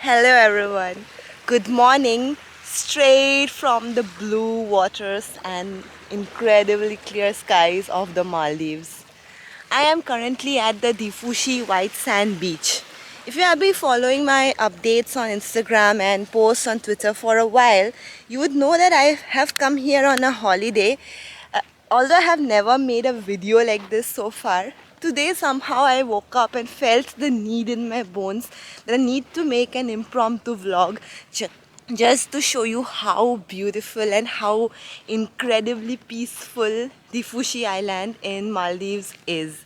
Hello everyone. Good morning. Straight from the blue waters and incredibly clear skies of the Maldives. I am currently at the Dhiffushi White Sand Beach. If you have been following my updates on Instagram and posts on Twitter for a while, you would know that I have come here on a holiday. Although I have never made a video like this so far, today somehow I woke up and felt the need in my bones, the need to make an impromptu vlog just to show you how beautiful and how incredibly peaceful the Fushi Island in Maldives is.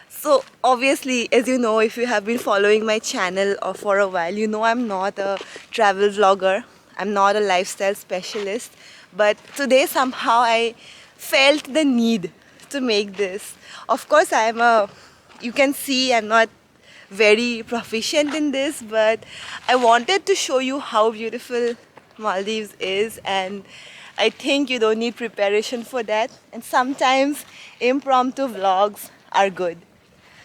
So obviously, as you know, if you have been following my channel for a while, you know I'm not a travel vlogger. I'm not a lifestyle specialist. But today somehow I felt the need to make this. Of course, you can see I'm not very proficient in this, but I wanted to show you how beautiful Maldives is, and I think you don't need preparation for that. And sometimes impromptu vlogs are good.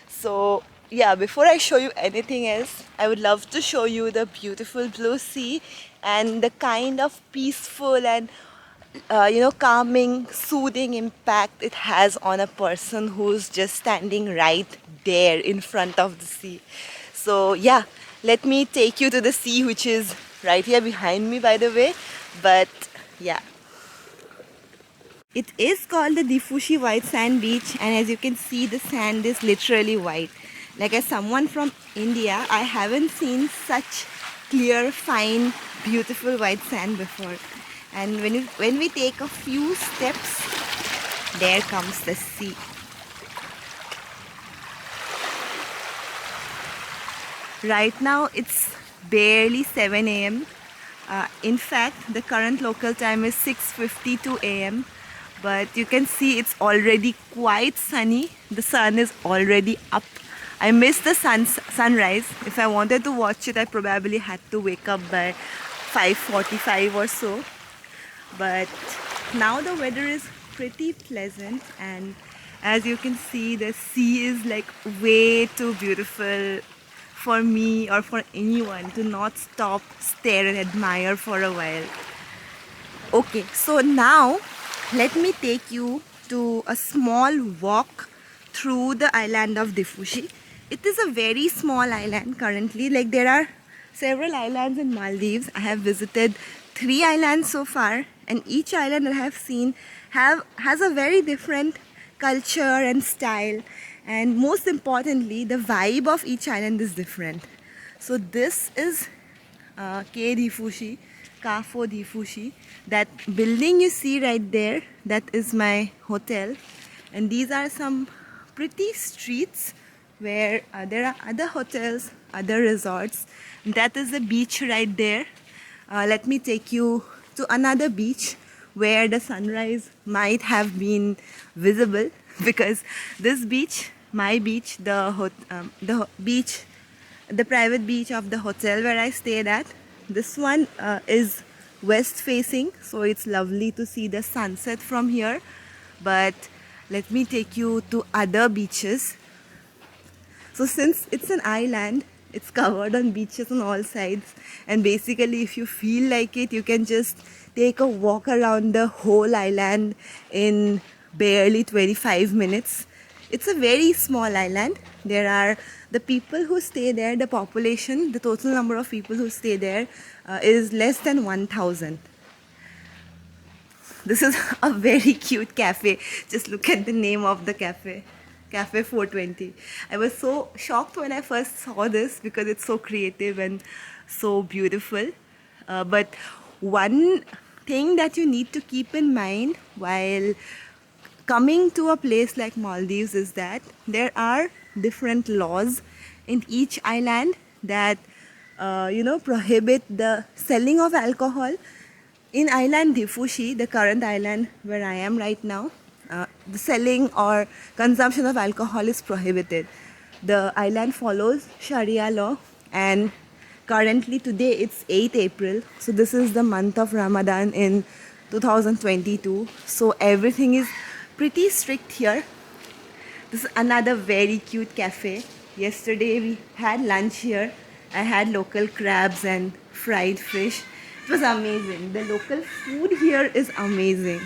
So yeah, before I show you anything else, I would love to show you the beautiful blue sea and the kind of peaceful and calming, soothing impact it has on a person who's just standing right there in front of the sea. So yeah, let me take you to the sea, which is right here behind me, by the way. But yeah, it is called the Dhiffushi White Sand Beach, and as you can see, the sand is literally white. Like, as someone from India, I haven't seen such clear, fine, beautiful white sand before. And when we take a few steps, there comes the sea. Right now it's barely 7 a.m. In fact, the current local time is 6:52 a.m. But you can see it's already quite sunny. The sun is already up. I missed the sunrise. If I wanted to watch it, I probably had to wake up by 5:45 or so. But now the weather is pretty pleasant, and as you can see, the sea is like way too beautiful for me or for anyone to not stop, stare and admire for a while. Okay, so now let me take you to a small walk through the island of Dhiffushi. It is a very small island currently. Like, there are several islands in Maldives. I have visited 3 islands so far, and each island that I have seen has a very different culture and style, and most importantly, the vibe of each island is different. So this is K Dhiffushi, Kafo Dhiffushi. That building you see right there, that is my hotel, and these are some pretty streets where there are other hotels, other resorts. That is the beach right there. Let me take you to another beach where the sunrise might have been visible, because this beach, my beach, the private beach of the hotel where I stayed at, this one is west facing, so it's lovely to see the sunset from here. But let me take you to other beaches. So since it's an island, it's covered on beaches on all sides, and basically if you feel like it, you can just take a walk around the whole island in barely 25 minutes. It's a very small island. There are the people who stay there, the population, the total number of people who stay there is less than 1,000. This is a very cute cafe. Just look at the name of the cafe. Cafe 420. I was so shocked when I first saw this because it's so creative and so beautiful. But one thing that you need to keep in mind while coming to a place like Maldives is that there are different laws in each island that prohibit the selling of alcohol. In island Dhiffushi, the current island where I am right now, the selling or consumption of alcohol is prohibited. The island follows Sharia law, and currently today it's 8 April, so this is the month of Ramadan in 2022. So everything is pretty strict here. This is another very cute cafe. Yesterday we had lunch here I had local crabs and fried fish. It was amazing. The local food here is amazing.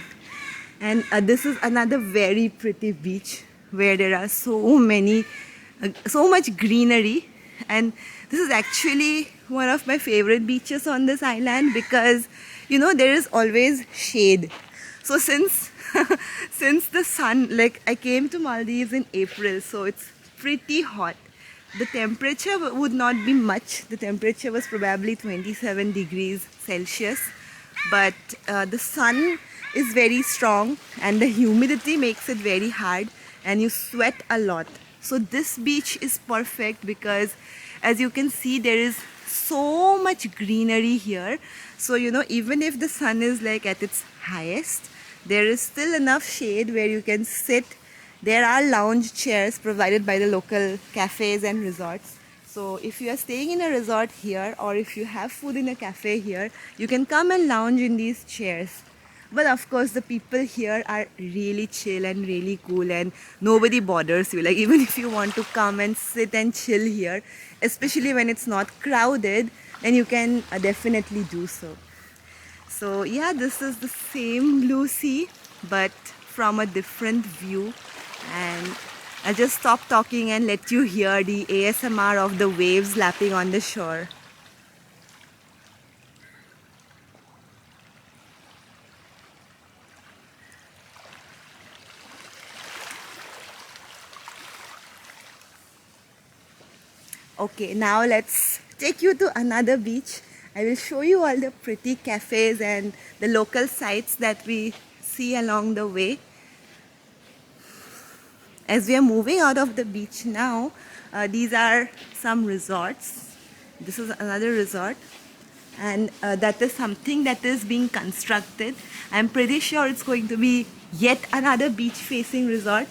And this is another very pretty beach where there are so much greenery. And this is actually one of my favorite beaches on this island because, there is always shade. So since since the sun, like I came to Maldives in April, so it's pretty hot. The temperature would not be much. The temperature was probably 27 degrees Celsius, but the sun is very strong and the humidity makes it very hard and you sweat a lot. So this beach is perfect because, as you can see, there is so much greenery here. So even if the sun is like at its highest, there is still enough shade where you can sit. There are lounge chairs provided by the local cafes and resorts. So if you are staying in a resort here or if you have food in a cafe here, you can come and lounge in these chairs. But of course the people here are really chill and really cool and nobody bothers you. Like even if you want to come and sit and chill here, especially when it's not crowded, then you can definitely do so. So yeah, this is the same blue sea but from a different view, and I'll just stop talking and let you hear the ASMR of the waves lapping on the shore. Okay, now let's take you to another beach. I will show you all the pretty cafes and the local sites that we see along the way. As we are moving out of the beach now, these are some resorts. This is another resort, and that is something that is being constructed. I'm pretty sure it's going to be yet another beach facing resort.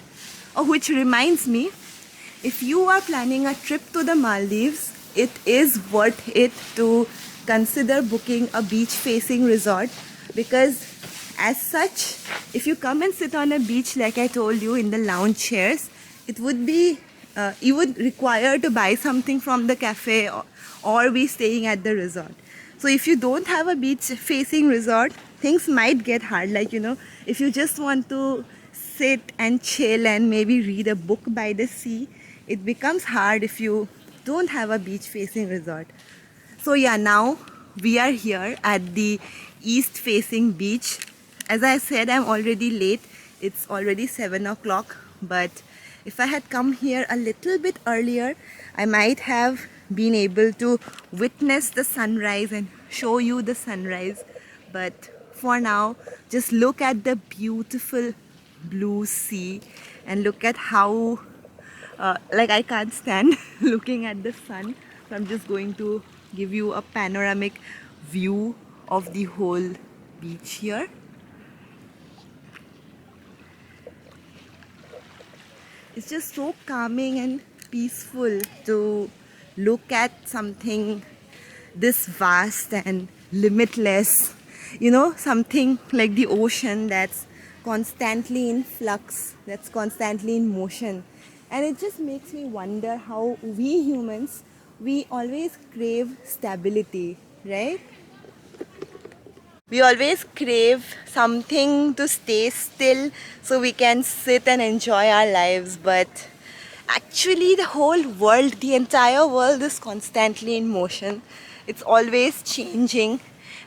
Oh, which reminds me, if you are planning a trip to the Maldives, it is worth it to consider booking a beach facing resort, because as such, if you come and sit on a beach like I told you in the lounge chairs, it would be you would require to buy something from the cafe or be staying at the resort. So if you don't have a beach facing resort, things might get hard. Like if you just want to sit and chill and maybe read a book by the sea, it becomes hard if you don't have a beach facing resort. So yeah, now we are here at the east facing beach. As I said, I'm already late. It's already 7 o'clock, but if I had come here a little bit earlier, I might have been able to witness the sunrise and show you the sunrise. But for now, just look at the beautiful blue sea and look at how like I can't stand looking at the sun. So I'm just going to give you a panoramic view of the whole beach here. It's just so calming and peaceful to look at something this vast and limitless. Something like the ocean that's constantly in flux, that's constantly in motion. And it just makes me wonder how we humans, we always crave stability, right? We always crave something to stay still so we can sit and enjoy our lives. But actually the whole world, the entire world is constantly in motion. It's always changing,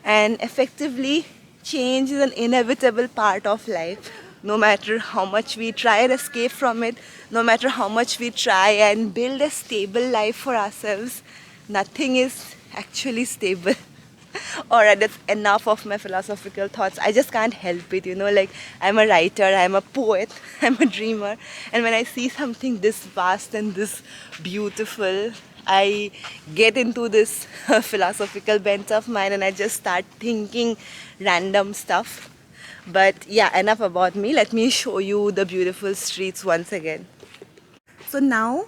and effectively change is an inevitable part of life. No matter how much we try and escape from it, no matter how much we try and build a stable life for ourselves, nothing is actually stable. Alright, that's enough of my philosophical thoughts. I just can't help it, like I'm a writer, I'm a poet, I'm a dreamer, and when I see something this vast and this beautiful, I get into this philosophical bent of mine and I just start thinking random stuff. But yeah, enough about me. Let me show you the beautiful streets once again. So now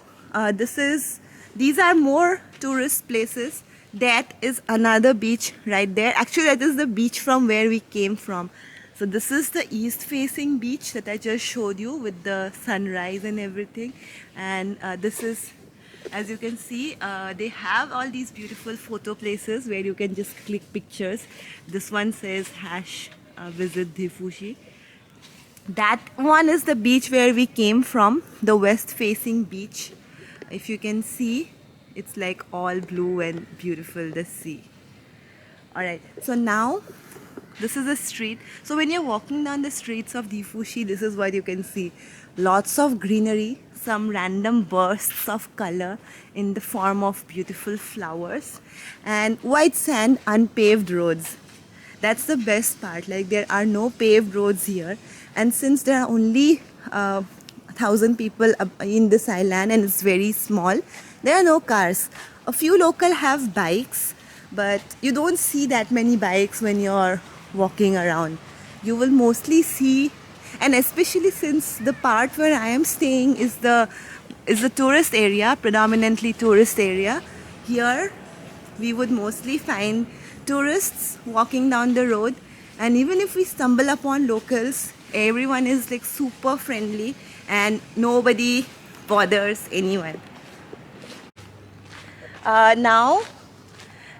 these are more tourist places. That is another beach right there. Actually, that is the beach from where we came from. So this is the east facing beach that I just showed you with the sunrise and everything. And this is As you can see, they have all these beautiful photo places where you can just click pictures. This one says hash visit Dhiffushi. That one is the beach where we came from, the west facing beach. If you can see, it's like all blue and beautiful, the sea. Alright, so now this is a street. So when you're walking down the streets of Dhiffushi, this is what you can see. Lots of greenery, some random bursts of color in the form of beautiful flowers, and white sand, unpaved roads. That's the best part. Like, there are no paved roads here, and since there are only 1,000 people in this island and it's very small, there are no cars. A few local have bikes, but you don't see that many bikes when you're walking around. You will mostly see, and especially since the part where I am staying is the tourist area, predominantly tourist area. Here we would mostly find tourists walking down the road, and even if we stumble upon locals, everyone is like super friendly and nobody bothers anyone. Now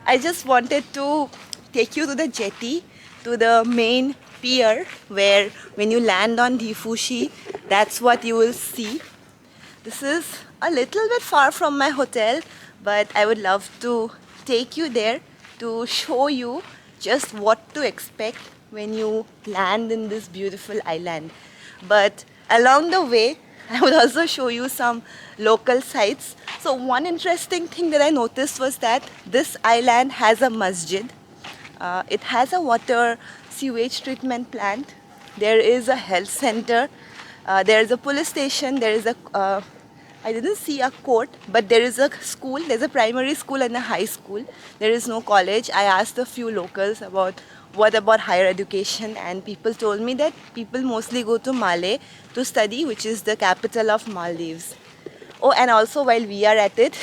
I just wanted to take you to the jetty, to the main pier, where when you land on Dhiffushi, that's what you will see. This is a little bit far from my hotel, but I would love to take you there to show you just what to expect when you land in this beautiful island. But along the way, I would also show you some local sites. So one interesting thing that I noticed was that this island has a masjid. It has a water sewage treatment plant. There is a health center. There is a police station. There is a I didn't see a court, but there is a school. There's a primary school and a high school. There is no college. I asked a few locals about what about higher education, and people told me that people mostly go to Malé to study, which is the capital of Maldives. Oh, and also while we are at it,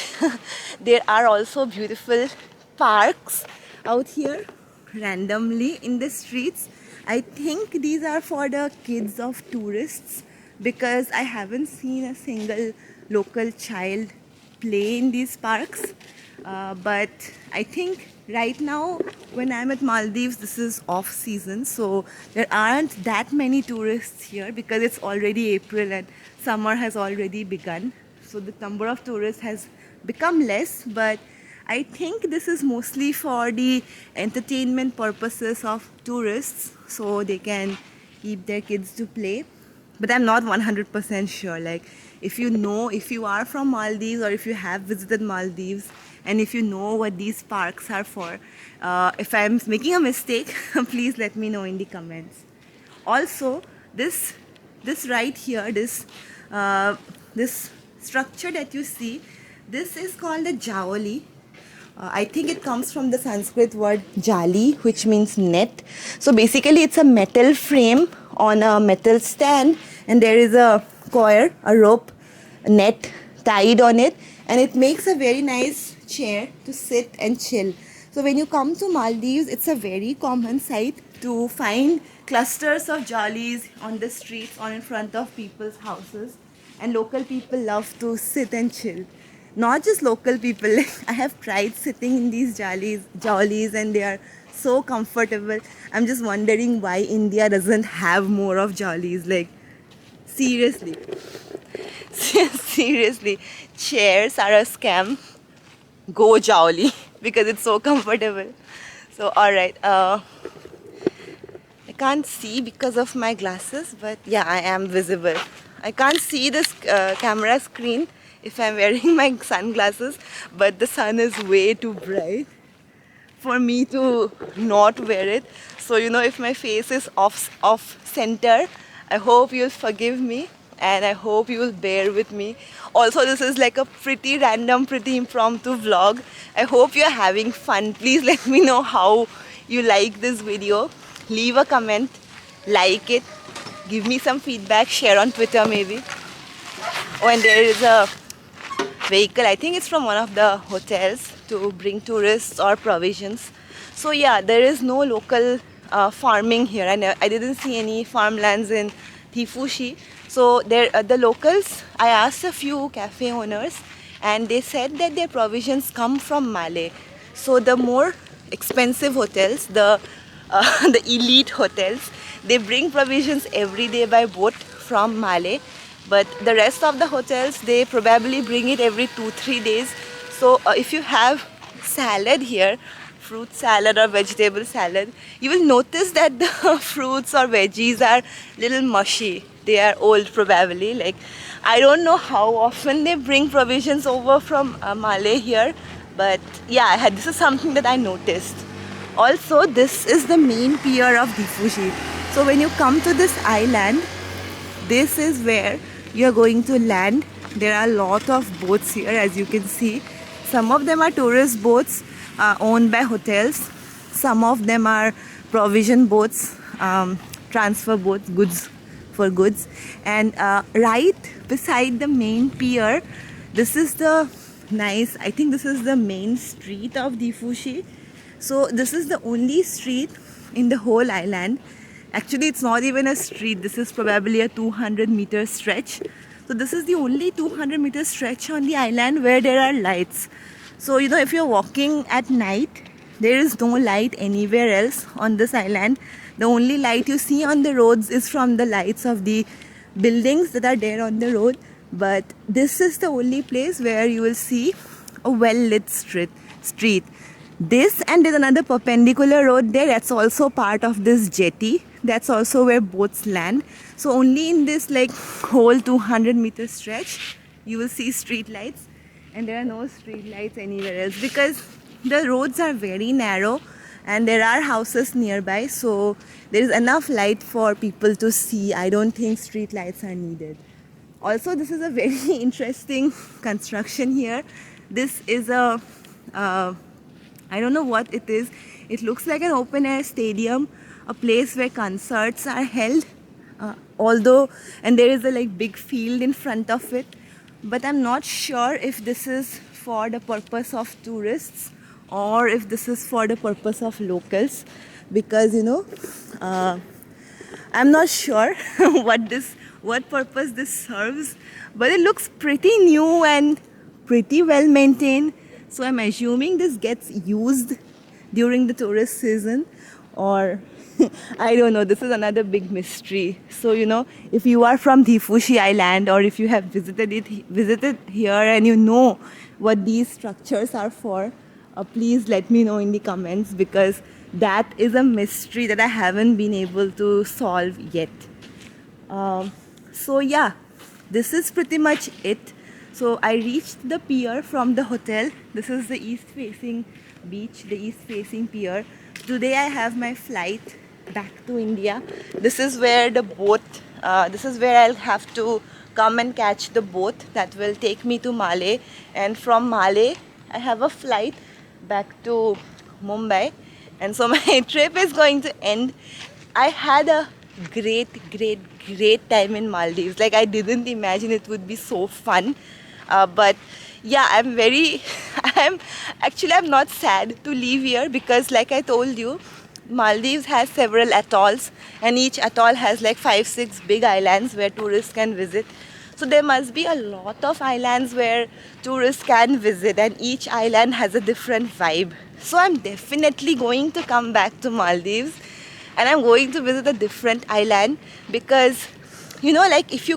there are also beautiful parks out here randomly in the streets. I think these are for the kids of tourists, because I haven't seen a single local child play in these parks. But I think right now when I'm at Maldives, this is off season, so there aren't that many tourists here because it's already April and summer has already begun. So the number of tourists has become less, but I think this is mostly for the entertainment purposes of tourists, so they can keep their kids to play. But I'm not 100% sure. Like, if you are from Maldives, or if you have visited Maldives, and if you know what these parks are for, if I'm making a mistake, please let me know in the comments. Also, this right here, this structure that you see, this is called a jaoli. I think it comes from the Sanskrit word jali, which means net. So basically it's a metal frame on a metal stand, and there is a coir, a rope, a net tied on it, and it makes a very nice chair to sit and chill. So when you come to Maldives, it's a very common sight to find clusters of jalis on the streets or in front of people's houses, and local people love to sit and chill. Not just local people, I have tried sitting in these jalis and they are so comfortable. I'm just wondering why India doesn't have more of jalis. Like, seriously. Seriously, chairs are a scam. Go jawli because it's so comfortable. So alright, I can't see because of my glasses, but yeah, I am visible. I can't see this camera screen if I'm wearing my sunglasses, but the sun is way too bright for me to not wear it. So if my face is off center, I hope you'll forgive me, and I hope you will bear with me. Also, this is like a pretty random, pretty impromptu vlog. I hope you're having fun. Please let me know how you like this video. Leave a comment, like it, give me some feedback, share on Twitter maybe. Oh, and there is a vehicle, I think it's from one of the hotels, to bring tourists or provisions. So yeah, there is no local farming here. I didn't see any farmlands in Dhiffushi. So the locals, I asked a few cafe owners, and they said that their provisions come from Malé. So the more expensive hotels, the the elite hotels, they bring provisions every day by boat from Malé, but the rest of the hotels, they probably bring it every 2-3 days. So if you have salad here, fruit salad or vegetable salad, you will notice that the fruits or veggies are little mushy. They are old probably. Like, I don't know how often they bring provisions over from Malé here, but yeah, this is something that I noticed. Also, this is the main pier of Dhiffushi. So when you come to this island, this is where you are going to land. There are a lot of boats here, as you can see. Some of them are tourist boats owned by hotels. Some of them are provision boats, transfer boats, goods for goods. And right beside the main pier, this is the nice, I think this is the main street of Dhiffushi. So this is the only street in the whole island. Actually, it's not even a street. This is probably a 200-meter stretch. So this is the only 200-meter stretch on the island where there are lights. So, you know, if you're walking at night, there is no light anywhere else on this island. The only light you see on the roads is from the lights of the buildings that are there on the road. But this is the only place where you will see a well-lit street. This, and there's another perpendicular road there, that's also part of this jetty. That's also where boats land. So only in this like whole 200-meter stretch you will see street lights, and there are no street lights anywhere else because the roads are very narrow and there are houses nearby, so there is enough light for people to see. I don't think street lights are needed. Also, this is a very interesting construction here. This is a I don't know what it is. It looks like an open air stadium, a place where concerts are held. And there is a like big field in front of it. But I'm not sure if this is for the purpose of tourists or if this is for the purpose of locals, because you know, I'm not sure what purpose this serves. But it looks pretty new and pretty well maintained. So I'm assuming this gets used during the tourist season, or I don't know. This is another big mystery. So, you know, if you are from Dhiffushi Island or if you have visited here and you know what these structures are for, please let me know in the comments, because that is a mystery that I haven't been able to solve yet. So yeah, this is pretty much it. So I reached the pier from the hotel. This is the east-facing beach, the east-facing pier. Today I have my flight back to India. This is where the boat, this is where I'll have to come and catch the boat that will take me to Malé. And from Malé, I have a flight back to Mumbai. And so my trip is going to end. I had a great time in Maldives. Like, I didn't imagine it would be so fun. But yeah, I'm not sad to leave here, because like I told you, Maldives has several atolls, and each atoll has like 5-6 big islands where tourists can visit. So there must be a lot of islands where tourists can visit, and each island has a different vibe. So I'm definitely going to come back to Maldives, and I'm going to visit a different island, because you know, like if you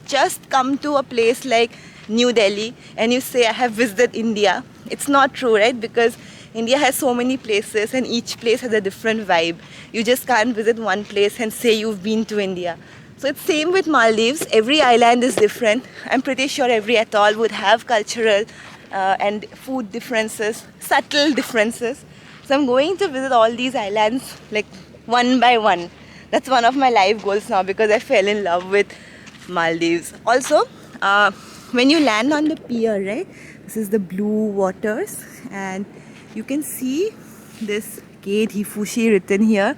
just come to a place like New Delhi and you say I have visited India, it's not true, right? Because India has so many places and each place has a different vibe. You just can't visit one place and say you've been to India. So it's same with Maldives. Every island is different. I'm pretty sure every atoll would have cultural and food differences, subtle differences. So I'm going to visit all these islands like one by one. That's one of my life goals now, because I fell in love with Maldives. Also, when you land on the pier, right, this is the blue waters, and you can see this gate Dhiffushi written here.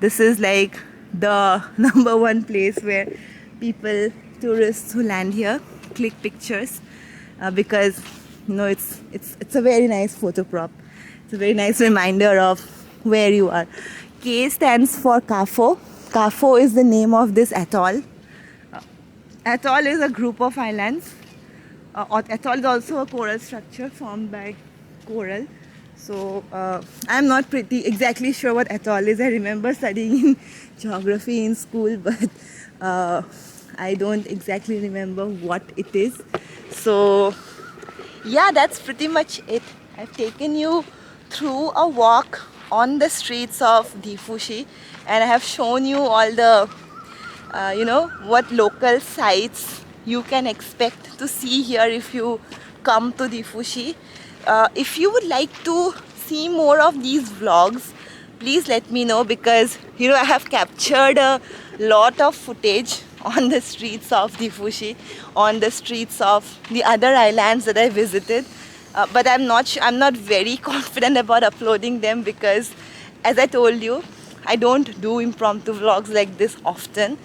This is like the #1 place where people, tourists who land here, click pictures, because you know it's a very nice photo prop. It's a very nice reminder of where you are. K stands for Kafo. Kafo is the name of this atoll. Atoll is a group of islands Atoll is also a coral structure formed by coral. So I'm not pretty exactly sure what atoll is. I remember studying in geography in school, but uh, I don't exactly remember what it is. So yeah, that's pretty much it. I've taken you through a walk on the streets of Dhiffushi, and I have shown you all the what local sites you can expect to see here if you come to Dhiffushi. If you would like to see more of these vlogs, please let me know, because I have captured a lot of footage on the streets of Dhiffushi, on the streets of the other islands that I visited. But I'm not very confident about uploading them, because as I told you, I don't do impromptu vlogs like this often.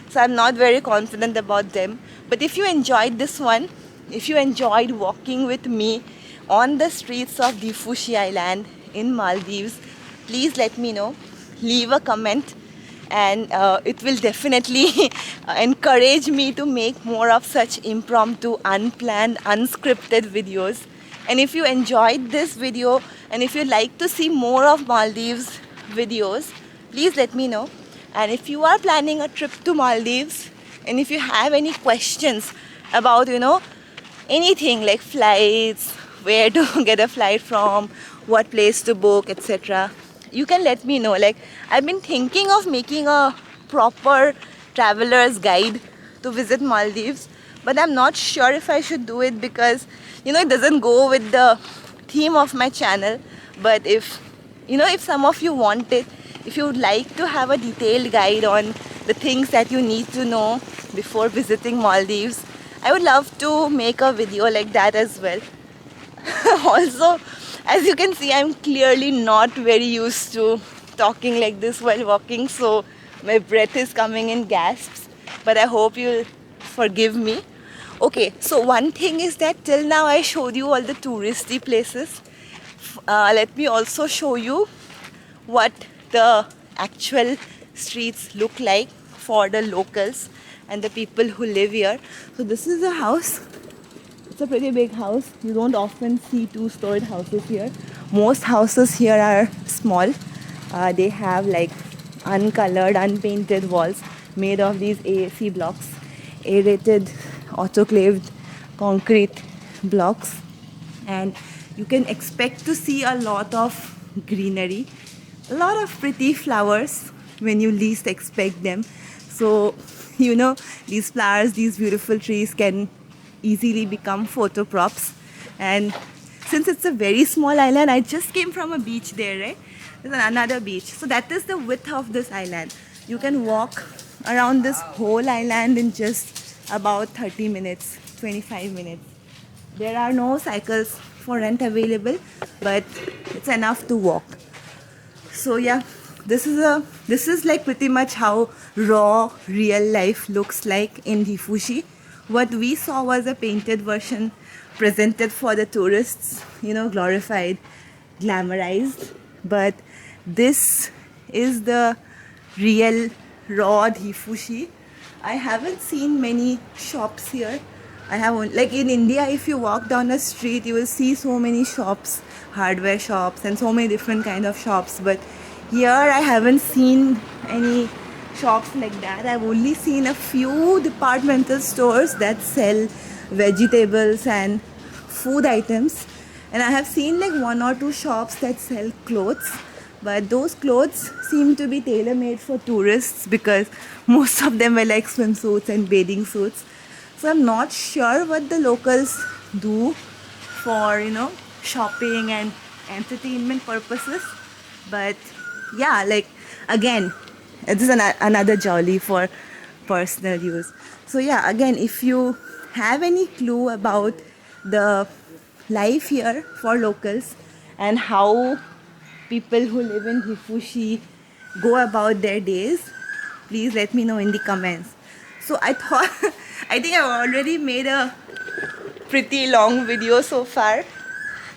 So I'm not very confident about them. But if you enjoyed this one, if you enjoyed walking with me on the streets of Dhiffushi Island in Maldives, please let me know. Leave a comment, and it will definitely encourage me to make more of such impromptu, unplanned, unscripted videos. And if you enjoyed this video, and if you'd like to see more of Maldives videos, please let me know. And if you are planning a trip to Maldives, and if you have any questions about anything like flights, where to get a flight from, what place to book, etc., you can let me know. Like, I've been thinking of making a proper traveler's guide to visit Maldives, but I'm not sure if I should do it, because it doesn't go with the theme of my channel. But if some of you want it, if you would like to have a detailed guide on the things that you need to know before visiting Maldives, I would love to make a video like that as well. Also, as you can see, I'm clearly not very used to talking like this while walking, so my breath is coming in gasps, but I hope you'll forgive me. Okay, so one thing is that till now I showed you all the touristy places. Let me also show you what the actual streets look like for the locals and the people who live here. So this is a house. It's a pretty big house. You don't often see two-storied houses here. Most houses here are small. They have like uncolored, unpainted walls made of these AAC blocks, aerated, autoclaved concrete blocks. And you can expect to see a lot of greenery, a lot of pretty flowers when you least expect them. So, these flowers, these beautiful trees can easily become photo props. And since it's a very small island, I just came from a beach there, right? There's another beach. So that is the width of this island. You can walk around this whole island in just about 30 minutes, 25 minutes. There are no cycles for rent available, but it's enough to walk. So yeah, this is like pretty much how raw real life looks like in Dhiffushi. What we saw was a painted version presented for the tourists, glorified, glamorized. But this is the real raw Dhiffushi. I haven't seen many shops here. I have like in India, if you walk down a street, you will see so many shops, hardware shops, and so many different kind of shops. But here, I haven't seen any shops like that. I've only seen a few departmental stores that sell vegetables and food items, and I have seen like one or two shops that sell clothes. But those clothes seem to be tailor-made for tourists, because most of them are like swimsuits and bathing suits. So I'm not sure what the locals do for, shopping and entertainment purposes. But yeah, like again, this is another jolly for personal use. So yeah, again, if you have any clue about the life here for locals and how people who live in Dhiffushi go about their days, please let me know in the comments. So I think I've already made a pretty long video so far.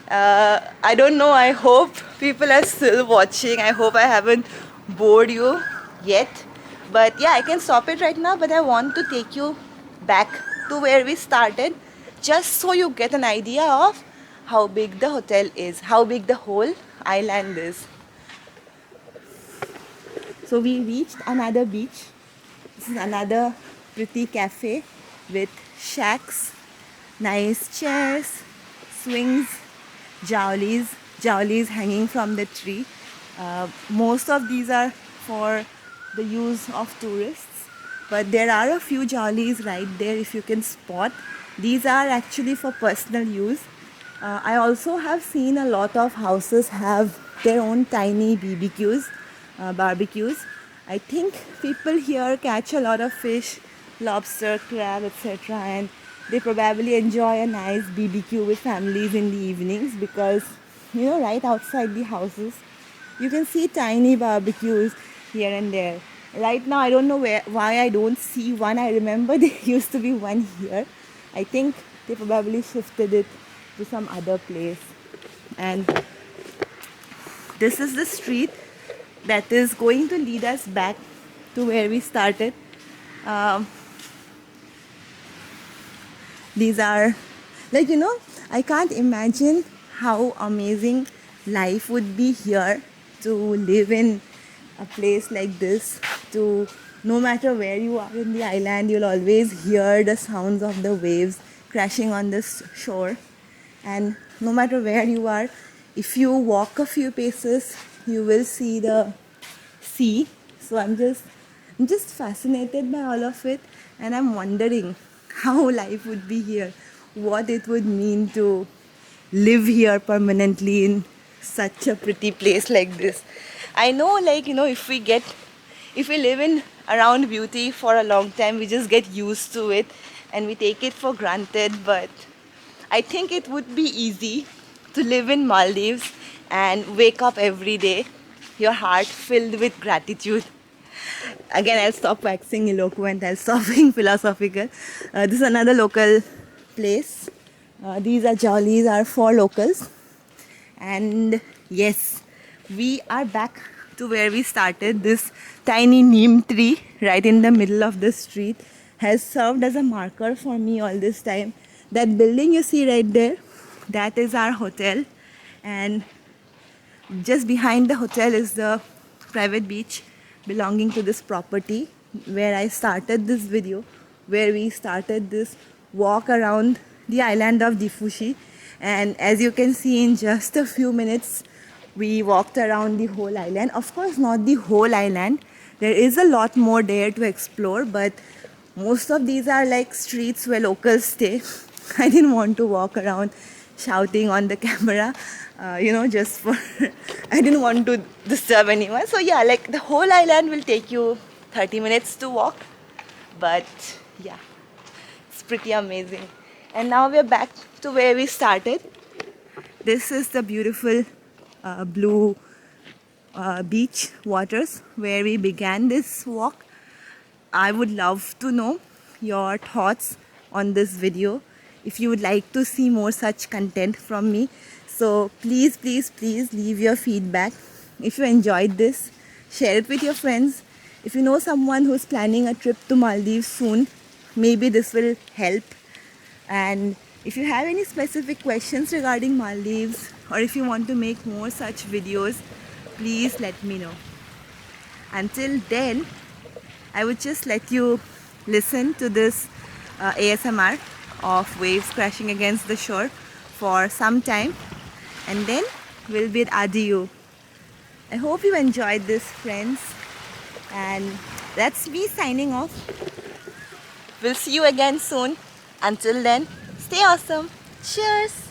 I don't know, I hope people are still watching. I hope I haven't bored you yet. But yeah, I can stop it right now, but I want to take you back to where we started, just so you get an idea of how big the hotel is, how big the whole island is. So we reached another beach. This is another pretty cafe with shacks, nice chairs, swings, jowlies hanging from the tree. Most of these are for the use of tourists, but there are a few jowlies right there if you can spot. These are actually for personal use. I also have seen a lot of houses have their own tiny barbecues. I think people here catch a lot of fish, lobster, crab, etc. and they probably enjoy a nice BBQ with families in the evenings because, right outside the houses, you can see tiny barbecues here and there. Right now, I don't know why I don't see one. I remember there used to be one here. I think they probably shifted it to some other place. And this is the street that is going to lead us back to where we started. These are I can't imagine how amazing life would be here to live in a place like this. To no matter where you are in the island, you'll always hear the sounds of the waves crashing on the shore. And no matter where you are, if you walk a few paces, you will see the sea. So I'm just fascinated by all of it, and I'm wondering how life would be here, what it would mean to live here permanently in such a pretty place like this. I know, if we live in around beauty for a long time, we just get used to it and we take it for granted. But I think it would be easy to live in Maldives and wake up every day, your heart filled with gratitude. Again, I'll stop waxing eloquent, I'll stop being philosophical. This is another local place. These are jollies are for locals. And yes, we are back to where we started. This tiny neem tree right in the middle of the street has served as a marker for me all this time. That building you see right there, that is our hotel. And just behind the hotel is the private beach belonging to this property where I started this video, where we started this walk around the island of Dhiffushi. And as you can see, in just a few minutes, we walked around the whole island. Of course, not the whole island. There is a lot more there to explore, but most of these are like streets where locals stay. I didn't want to walk around shouting on the camera, just for I didn't want to disturb anyone. So yeah, like the whole island will take you 30 minutes to walk, but yeah, it's pretty amazing. And now we're back to where we started. This is the beautiful blue beach waters where we began this walk. I would love to know your thoughts on this video, if you would like to see more such content from me. So please leave your feedback. If you enjoyed this, share it with your friends. If you know someone who's planning a trip to Maldives soon, maybe this will help. And if you have any specific questions regarding Maldives, or if you want to make more such videos, please let me know. Until then, I would just let you listen to this ASMR of waves crashing against the shore for some time, and then we'll bid adieu. I hope you enjoyed this, friends, and that's me signing off. We'll see you again soon. Until then, stay awesome. Cheers.